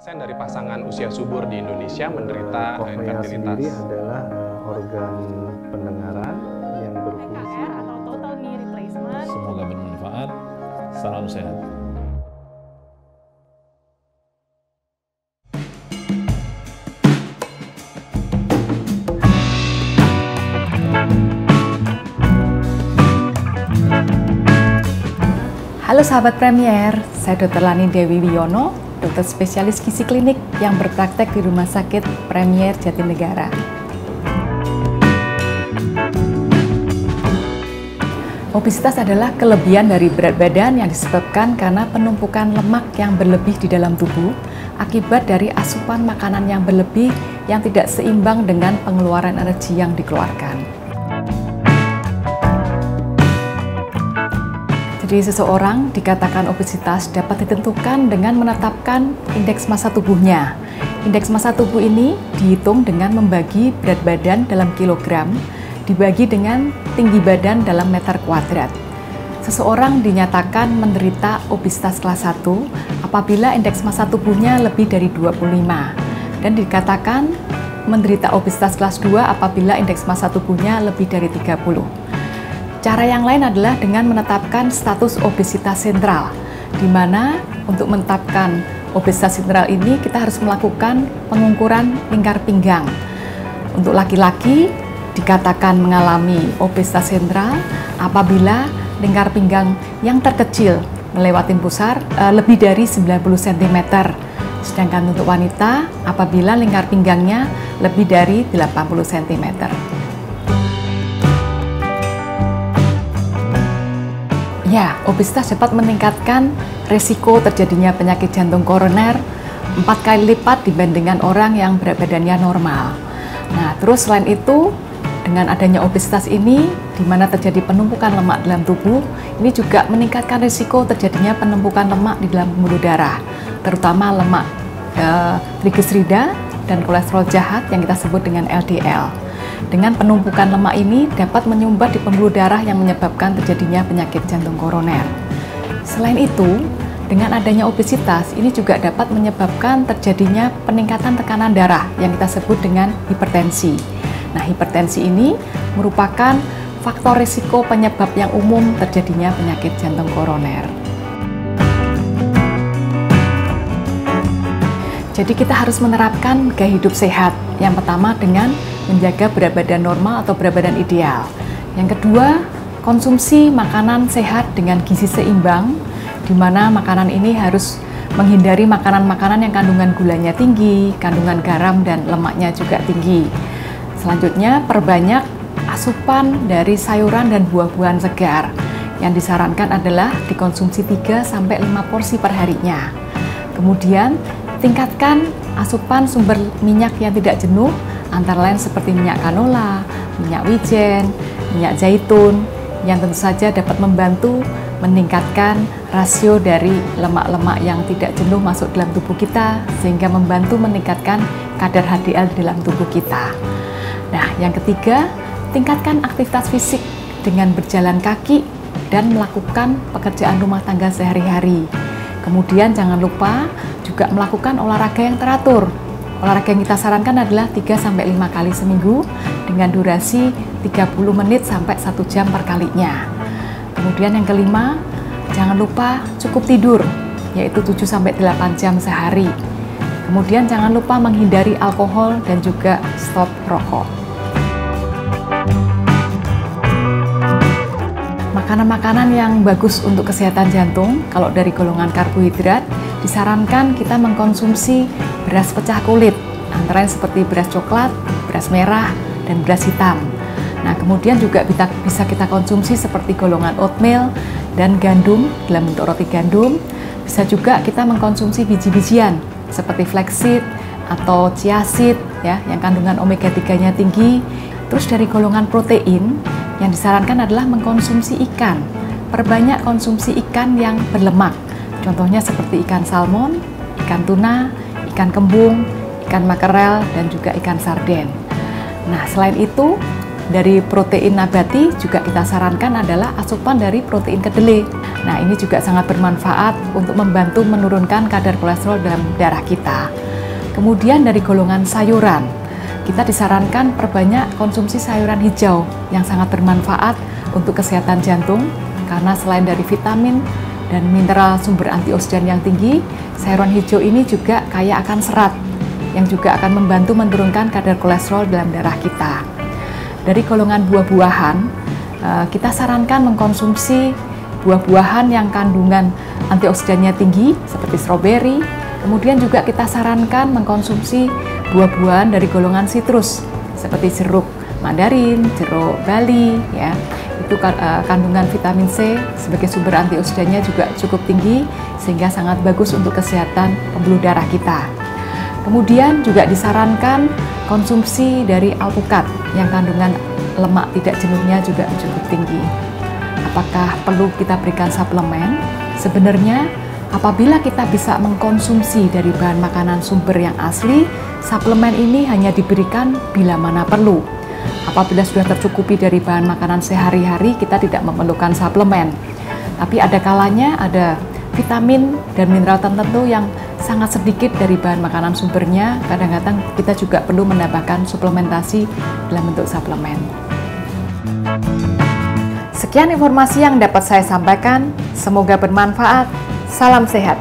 50% dari pasangan usia subur di Indonesia menderita Koknea infertilitas. sendiri adalah organ pendengaran yang berfungsi. TKR atau total knee replacement. Semoga bermanfaat. Salam sehat. Halo sahabat Premier, saya Dr. Lani Dewi Wiono, dokter spesialis gizi klinik yang berpraktek di Rumah Sakit Premier Jatinegara. Obesitas adalah kelebihan dari berat badan yang disebabkan karena penumpukan lemak yang berlebih di dalam tubuh akibat dari asupan makanan yang berlebih yang tidak seimbang dengan pengeluaran energi yang dikeluarkan. Jadi seseorang dikatakan obesitas dapat ditentukan dengan menetapkan indeks massa tubuhnya. Indeks massa tubuh ini dihitung dengan membagi berat badan dalam kilogram dibagi dengan tinggi badan dalam meter kuadrat. Seseorang dinyatakan menderita obesitas kelas 1 apabila indeks massa tubuhnya lebih dari 25 dan dikatakan menderita obesitas kelas 2 apabila indeks massa tubuhnya lebih dari 30. Cara yang lain adalah dengan menetapkan status obesitas sentral, di mana untuk menetapkan obesitas sentral ini kita harus melakukan pengukuran lingkar pinggang. Untuk laki-laki dikatakan mengalami obesitas sentral apabila lingkar pinggang yang terkecil melewati pusar lebih dari 90 cm. Sedangkan untuk wanita apabila lingkar pinggangnya lebih dari 80 cm. Ya, obesitas dapat meningkatkan risiko terjadinya penyakit jantung koroner 4 kali lipat dibandingkan orang yang berat badannya normal. Nah, terus selain itu, dengan adanya obesitas ini, di mana terjadi penumpukan lemak dalam tubuh, ini juga meningkatkan risiko terjadinya penumpukan lemak di dalam pembuluh darah, terutama lemak trigliserida dan kolesterol jahat yang kita sebut dengan LDL. Dengan penumpukan lemak ini dapat menyumbat di pembuluh darah yang menyebabkan terjadinya penyakit jantung koroner. Selain itu, dengan adanya obesitas ini juga dapat menyebabkan terjadinya peningkatan tekanan darah yang kita sebut dengan hipertensi. Nah, hipertensi ini merupakan faktor risiko penyebab yang umum terjadinya penyakit jantung koroner. Jadi kita harus menerapkan gaya hidup sehat. Yang pertama dengan menjaga berat badan normal atau berat badan ideal. Yang kedua, konsumsi makanan sehat dengan gizi seimbang, di mana makanan ini harus menghindari makanan-makanan yang kandungan gulanya tinggi, kandungan garam dan lemaknya juga tinggi. Selanjutnya, perbanyak asupan dari sayuran dan buah-buahan segar. Yang disarankan adalah dikonsumsi 3-5 porsi per harinya. Kemudian, tingkatkan asupan sumber minyak yang tidak jenuh, antara lain seperti minyak canola, minyak wijen, minyak zaitun, yang tentu saja dapat membantu meningkatkan rasio dari lemak-lemak yang tidak jenuh masuk dalam tubuh kita, sehingga membantu meningkatkan kadar HDL di dalam tubuh kita. Nah, yang ketiga, tingkatkan aktivitas fisik dengan berjalan kaki dan melakukan pekerjaan rumah tangga sehari-hari. Kemudian jangan lupa juga melakukan olahraga yang teratur. Olahraga yang kita sarankan adalah 3-5 kali seminggu dengan durasi 30 menit sampai 1 jam per kalinya. Kemudian yang kelima, jangan lupa cukup tidur, yaitu 7-8 jam sehari. Kemudian jangan lupa menghindari alkohol dan juga stop rokok. Makanan-makanan yang bagus untuk kesehatan jantung, kalau dari golongan karbohidrat, disarankan kita mengkonsumsi beras pecah kulit, antara lain seperti beras coklat, beras merah, dan beras hitam. Nah, kemudian juga bisa kita konsumsi seperti golongan oatmeal dan gandum dalam bentuk roti gandum. Bisa juga kita mengkonsumsi biji-bijian seperti flaxseed atau chia seed ya, yang kandungan omega 3-nya tinggi. Terus dari golongan protein, yang disarankan adalah mengkonsumsi ikan. Perbanyak konsumsi ikan yang berlemak. Contohnya seperti ikan salmon, ikan tuna, ikan kembung, ikan makarel, dan juga ikan sarden. Nah, selain itu, dari protein nabati juga kita sarankan adalah asupan dari protein kedelai. Nah, ini juga sangat bermanfaat untuk membantu menurunkan kadar kolesterol dalam darah kita. Kemudian dari golongan sayuran, kita disarankan perbanyak konsumsi sayuran hijau yang sangat bermanfaat untuk kesehatan jantung, karena selain dari vitamin dan mineral sumber antioksidan yang tinggi, sayuran hijau ini juga kaya akan serat yang juga akan membantu menurunkan kadar kolesterol dalam darah kita. Dari golongan buah-buahan, kita sarankan mengkonsumsi buah-buahan yang kandungan antioksidannya tinggi seperti stroberi. Kemudian juga kita sarankan mengkonsumsi buah-buahan dari golongan sitrus seperti jeruk mandarin, jeruk bali, ya. Itu kandungan vitamin C sebagai sumber antioksidannya juga cukup tinggi sehingga sangat bagus untuk kesehatan pembuluh darah kita. Kemudian juga disarankan konsumsi dari alpukat yang kandungan lemak tidak jenuhnya juga cukup tinggi. Apakah perlu kita berikan suplemen? Sebenarnya apabila kita bisa mengkonsumsi dari bahan makanan sumber yang asli, suplemen ini hanya diberikan bila mana perlu. Apabila sudah tercukupi dari bahan makanan sehari-hari, kita tidak memerlukan suplemen. Tapi ada kalanya ada vitamin dan mineral tertentu yang sangat sedikit dari bahan makanan sumbernya. Kadang-kadang kita juga perlu menambahkan suplementasi dalam bentuk suplemen. Sekian informasi yang dapat saya sampaikan. Semoga bermanfaat. Salam sehat.